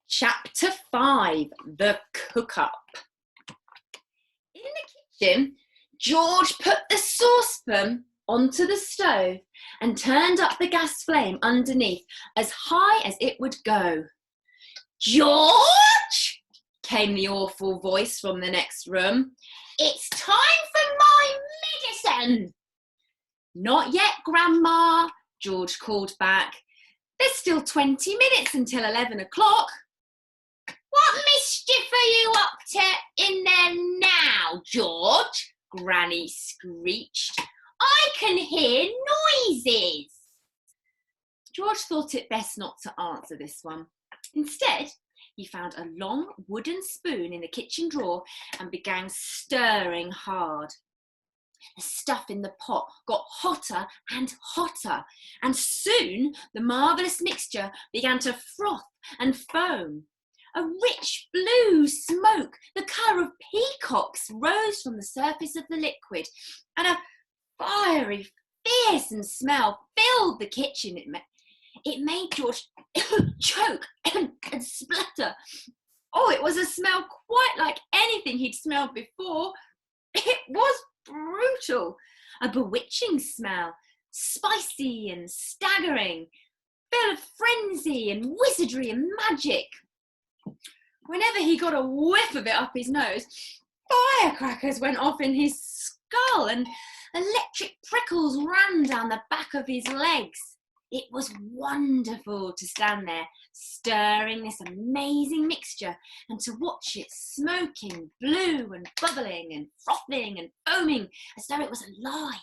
Chapter 5, The Cook-Up. In the kitchen, George put the saucepan onto the stove and turned up the gas flame underneath as high as it would go. "George!" came the awful voice from the next room. "It's time for my medicine!" "Not yet, Grandma," George called back. "There's still 20 minutes until 11 o'clock. "What mischief are you up to in there now, George?" Granny screeched. "I can hear noises." George thought it best not to answer this one. Instead, he found a long wooden spoon in the kitchen drawer and began stirring hard. The stuff in the pot got hotter and hotter, and soon the marvellous mixture began to froth and foam. A rich blue smoke, the colour of peacocks, rose from the surface of the liquid, and a fiery, fearsome smell filled the kitchen. It made George choke and splutter. Oh, it was a smell quite like anything he'd smelled before. It was brutal, a bewitching smell, spicy and staggering, full of frenzy and wizardry and magic. Whenever he got a whiff of it up his nose, firecrackers went off in his skull and electric prickles ran down the back of his legs. It was wonderful to stand there, stirring this amazing mixture and to watch it smoking, blue and bubbling and frothing and foaming as though it was alive.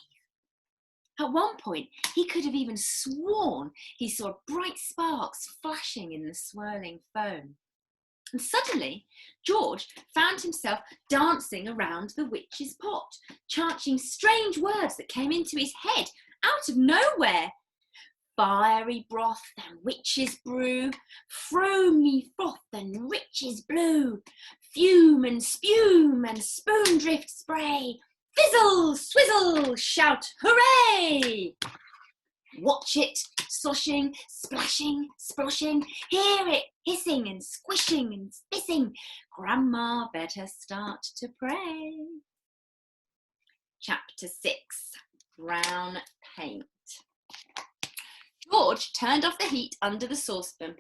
At one point, he could have even sworn he saw bright sparks flashing in the swirling foam. And suddenly, George found himself dancing around the witch's pot, chanting strange words that came into his head out of nowhere. Fiery broth and witch's brew, foamy froth and riches blue, fume and spume and spoondrift spray, fizzle, swizzle, shout, hooray! Watch it, sloshing, splashing, sploshing, hear it hissing and squishing and hissing. Grandma better start to pray. Chapter 6, Brown Paint. George turned off the heat under the saucepan.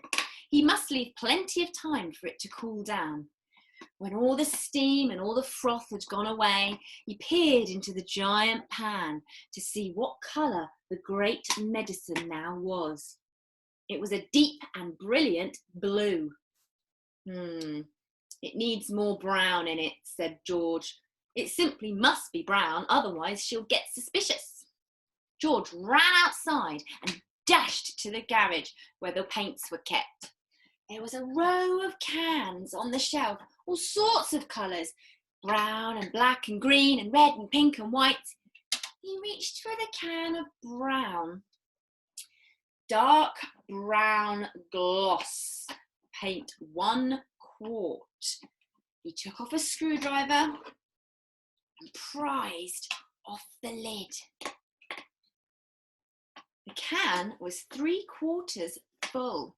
He must leave plenty of time for it to cool down. When all the steam and all the froth had gone away, he peered into the giant pan to see what colour the great medicine now was. It was a deep and brilliant blue. It needs more brown in it, said George. It simply must be brown, otherwise she'll get suspicious. George ran outside and dashed to the garage where the paints were kept. There was a row of cans on the shelf, all sorts of colours, brown and black and green and red and pink and white. He reached for the can of brown. Dark brown gloss, paint 1 quart. He took off a screwdriver and prized off the lid. The can was 3/4 full.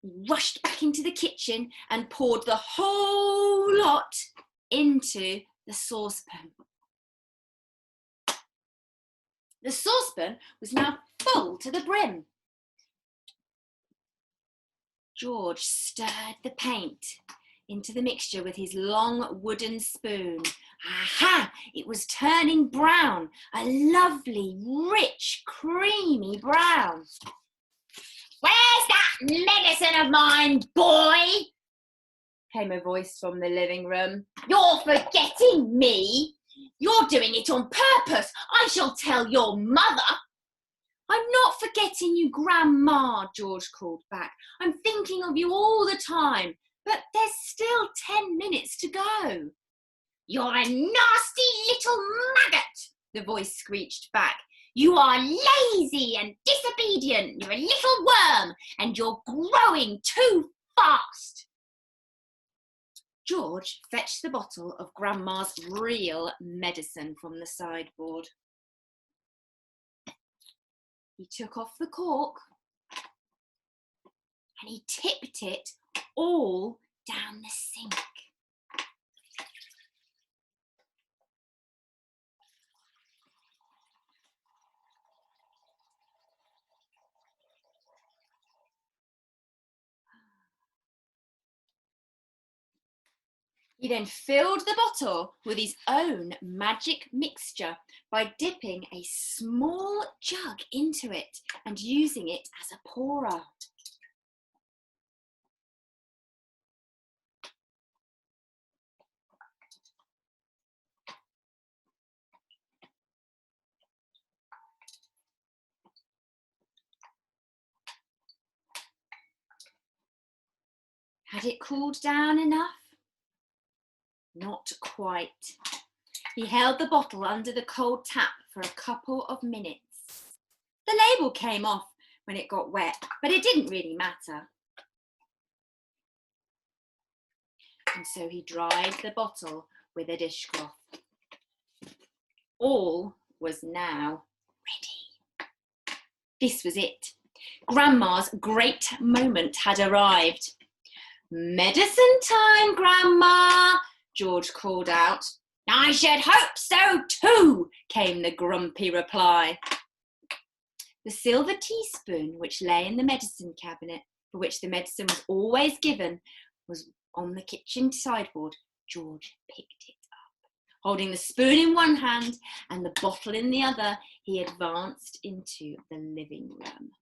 He rushed back into the kitchen and poured the whole lot into the saucepan. The saucepan was now full to the brim. George stirred the paint into the mixture with his long wooden spoon. Aha! It was turning brown, a lovely, rich, creamy brown. "Where's that medicine of mine, boy?" came a voice from the living room. "You're forgetting me. You're doing it on purpose. I shall tell your mother." "I'm not forgetting you, Grandma," George called back. "I'm thinking of you all the time, but there's still 10 minutes to go." "You're a nasty little maggot," the voice screeched back. "You are lazy and disobedient. You're a little worm and you're growing too fast." George fetched the bottle of Grandma's real medicine from the sideboard. He took off the cork and he tipped it all down the sink. He then filled the bottle with his own magic mixture by dipping a small jug into it and using it as a pourer. Had it cooled down enough? Not quite. He held the bottle under the cold tap for a couple of minutes. The label came off when it got wet, but it didn't really matter. And so he dried the bottle with a dishcloth. All was now ready. This was it. Grandma's great moment had arrived. "Medicine time, Grandma," George called out. "I should hope so too," came the grumpy reply. The silver teaspoon which lay in the medicine cabinet, for which the medicine was always given, was on the kitchen sideboard. George picked it up. Holding the spoon in one hand and the bottle in the other, he advanced into the living room.